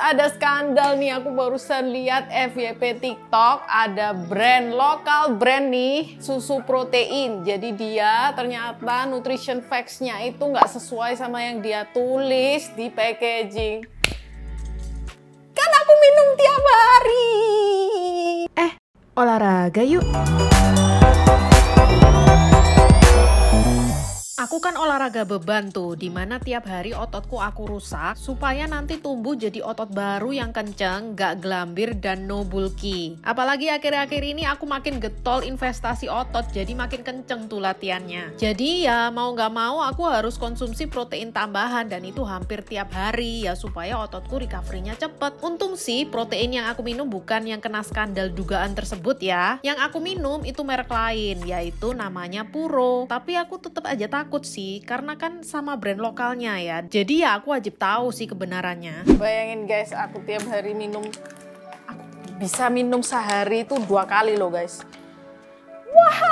ada skandal nih. Aku barusan lihat FYP TikTok, ada lokal brand nih, susu protein. Jadi dia ternyata nutrition facts-nya itu nggak sesuai sama yang dia tulis di packaging. Kan aku minum tiap hari. Olahraga yuk. Aku kan olahraga beban tuh, dimana tiap hari ototku aku rusak supaya nanti tumbuh jadi otot baru yang kenceng, gak gelambir dan no bulky. Apalagi akhir-akhir ini aku makin getol investasi otot, jadi makin kenceng tuh latihannya. Jadi ya mau gak mau aku harus konsumsi protein tambahan dan itu hampir tiap hari ya supaya ototku recovery-nya cepet. Untung sih protein yang aku minum bukan yang kena skandal dugaan tersebut ya. Yang aku minum itu merek lain, yaitu namanya Puro. Tapi aku tetap aja takut sih, karena kan sama brand lokalnya ya. Jadi ya aku wajib tahu sih kebenarannya. Bayangin guys, aku tiap hari minum, aku bisa minum sehari itu 2 kali loh guys. Wah,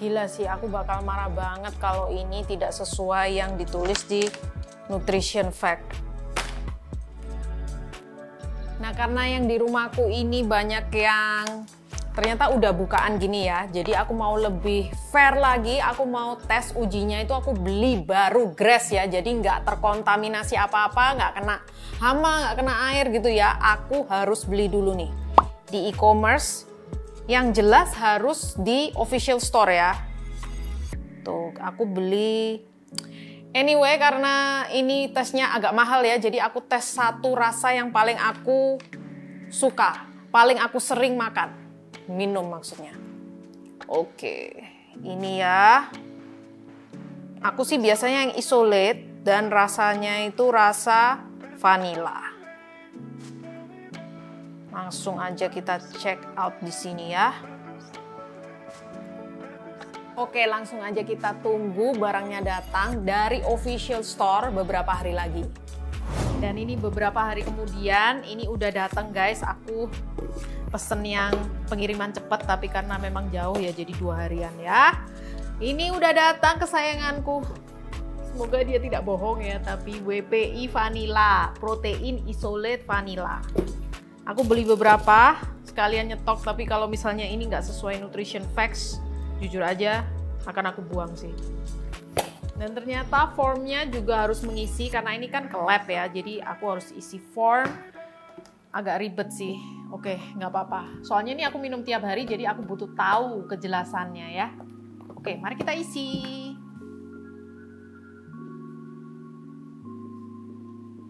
gila sih, aku bakal marah banget kalau ini tidak sesuai yang ditulis di nutrition fact. Nah, karena yang di rumahku ini banyak yang ternyata udah bukaan gini ya, jadi aku mau lebih fair lagi, aku mau tes ujinya itu aku beli baru Grass ya, jadi nggak terkontaminasi apa-apa, nggak kena hama, nggak kena air gitu ya. Aku harus beli dulu nih di e-commerce, yang jelas harus di official store ya. Tuh, aku beli. Anyway, karena ini tesnya agak mahal ya, jadi aku tes satu rasa yang paling aku suka, paling aku sering makan. Minum maksudnya. Oke, ini ya. Aku sih biasanya yang isolate dan rasanya itu rasa vanilla. Langsung aja kita check out di sini ya. Oke, langsung aja kita tunggu barangnya datang dari official store beberapa hari lagi. Dan ini beberapa hari kemudian, ini udah datang guys. Aku pesen yang pengiriman cepat, tapi karena memang jauh ya jadi 2 harian ya. Ini udah datang kesayanganku. Semoga dia tidak bohong ya, tapi WPI Vanilla, protein isolate vanilla. Aku beli beberapa, sekalian nyetok, tapi kalau misalnya ini nggak sesuai nutrition facts, jujur aja akan aku buang sih. Dan ternyata formnya juga harus mengisi, karena ini kan ke lab ya, jadi aku harus isi form. Agak ribet sih. Oke, nggak apa-apa. Soalnya ini aku minum tiap hari, jadi aku butuh tahu kejelasannya ya. Oke, mari kita isi.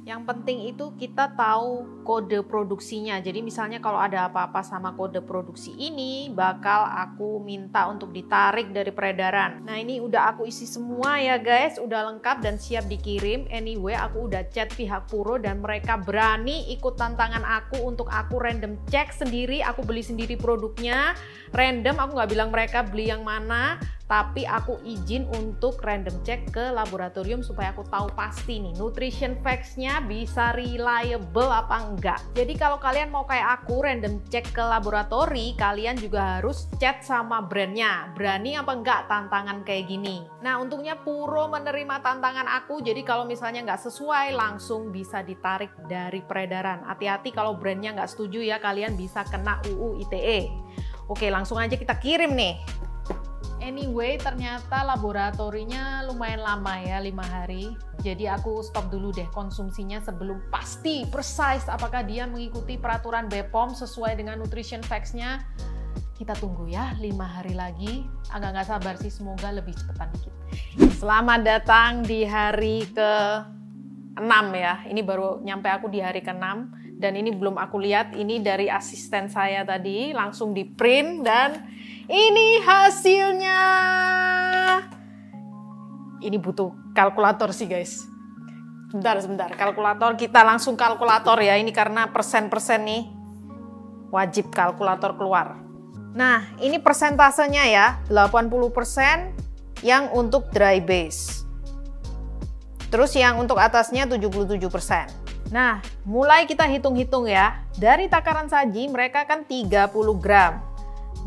Yang penting itu kita tahu kode produksinya. Jadi misalnya kalau ada apa-apa sama kode produksi ini, bakal aku minta untuk ditarik dari peredaran. Nah, ini udah aku isi semua ya guys, udah lengkap dan siap dikirim. Anyway, aku udah chat pihak Puro dan mereka berani ikut tantangan aku untuk aku random cek sendiri. Aku beli sendiri produknya, random. Aku nggak bilang mereka beli yang mana, tapi aku izin untuk random cek ke laboratorium supaya aku tahu pasti nih nutrition facts-nya bisa reliable apa enggak. Jadi kalau kalian mau kayak aku random cek ke laboratori, kalian juga harus chat sama brandnya. Berani apa enggak tantangan kayak gini. Nah, untungnya Puro menerima tantangan aku, jadi kalau misalnya nggak sesuai langsung bisa ditarik dari peredaran. Hati-hati kalau brandnya nggak setuju ya, kalian bisa kena UU ITE. Oke, langsung aja kita kirim nih. Anyway, ternyata laboratorinya lumayan lama ya, 5 hari. Jadi aku stop dulu deh konsumsinya sebelum pasti precise apakah dia mengikuti peraturan BPOM sesuai dengan nutrition facts-nya. Kita tunggu ya, 5 hari lagi. Agak nggak sabar sih, semoga lebih cepetan dikit. Selamat datang di hari ke-6 ya. Ini baru nyampe aku di hari ke-6. Dan ini belum aku lihat, ini dari asisten saya tadi, langsung di print dan ini hasilnya. Ini butuh kalkulator sih guys. Sebentar, kalkulator, kita langsung kalkulator ya. Ini karena persen-persen nih, wajib kalkulator keluar. Nah, ini persentasenya ya, 80% yang untuk dry base. Terus yang untuk atasnya 77%. Nah, mulai kita hitung-hitung ya. Dari takaran saji mereka kan 30 gram.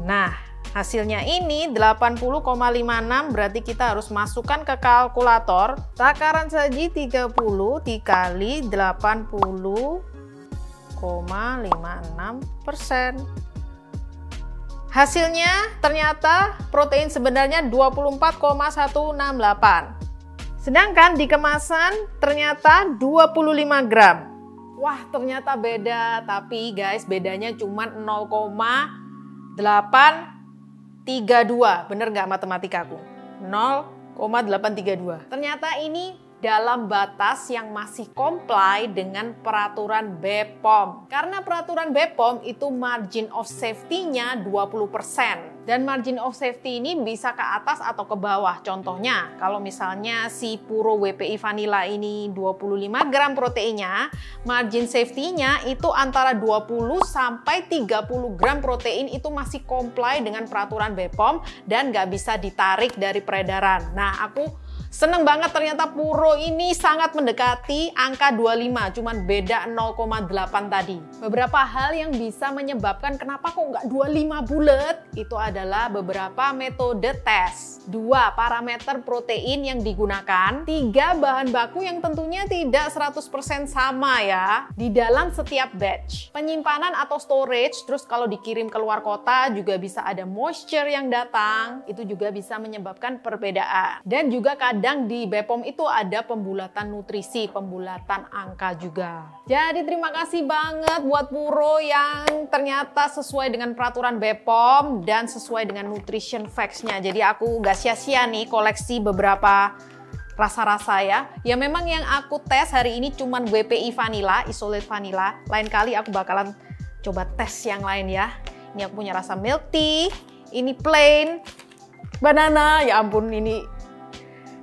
Nah, Hasilnya ini 80,56, berarti kita harus masukkan ke kalkulator. Takaran saji 30 dikali 80,56%. Hasilnya ternyata protein sebenarnya 24,168. Sedangkan di kemasan ternyata 25 gram. Wah, ternyata beda, tapi guys bedanya cuma 0,832. Bener nggak matematikaku? 0,832. Ternyata ini dalam batas yang masih comply dengan peraturan BPOM. Karena peraturan BPOM itu margin of safety-nya 20%. Dan margin of safety ini bisa ke atas atau ke bawah. Contohnya, kalau misalnya si Puro WPI Vanilla ini 25 gram proteinnya, margin safety-nya itu antara 20 sampai 30 gram protein itu masih comply dengan peraturan BPOM dan nggak bisa ditarik dari peredaran. Nah, aku seneng banget ternyata Puro ini sangat mendekati angka 25, cuman beda 0,8 tadi. Beberapa hal yang bisa menyebabkan kenapa kok nggak 25 bulat, itu adalah beberapa metode tes. 2 parameter protein yang digunakan, 3 bahan baku yang tentunya tidak 100% sama ya di dalam setiap batch. Penyimpanan atau storage, terus kalau dikirim keluar kota juga bisa ada moisture yang datang, itu juga bisa menyebabkan perbedaan. Dan juga kadang di BPOM itu ada pembulatan nutrisi, pembulatan angka juga. Jadi terima kasih banget buat Puro yang ternyata sesuai dengan peraturan BPOM dan sesuai dengan nutrition facts-nya. Jadi aku gak sia-sia nih koleksi beberapa rasa-rasa ya. Ya memang yang aku tes hari ini cuman WPI Vanilla, Isolate Vanilla. Lain kali aku bakalan coba tes yang lain ya. Ini aku punya rasa milk tea, ini plain, banana, ya ampun ini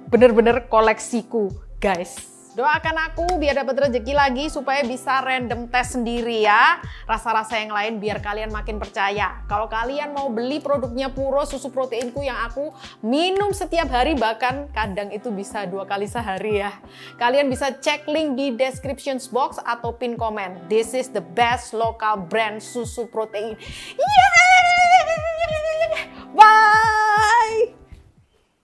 bener-bener koleksiku guys. Doakan aku biar dapat rezeki lagi supaya bisa random test sendiri ya. Rasa-rasa yang lain biar kalian makin percaya. Kalau kalian mau beli produknya Puro, susu proteinku yang aku minum setiap hari, bahkan kadang itu bisa 2 kali sehari ya. Kalian bisa cek link di description box atau pin comment. This is the best local brand susu protein. Yeah!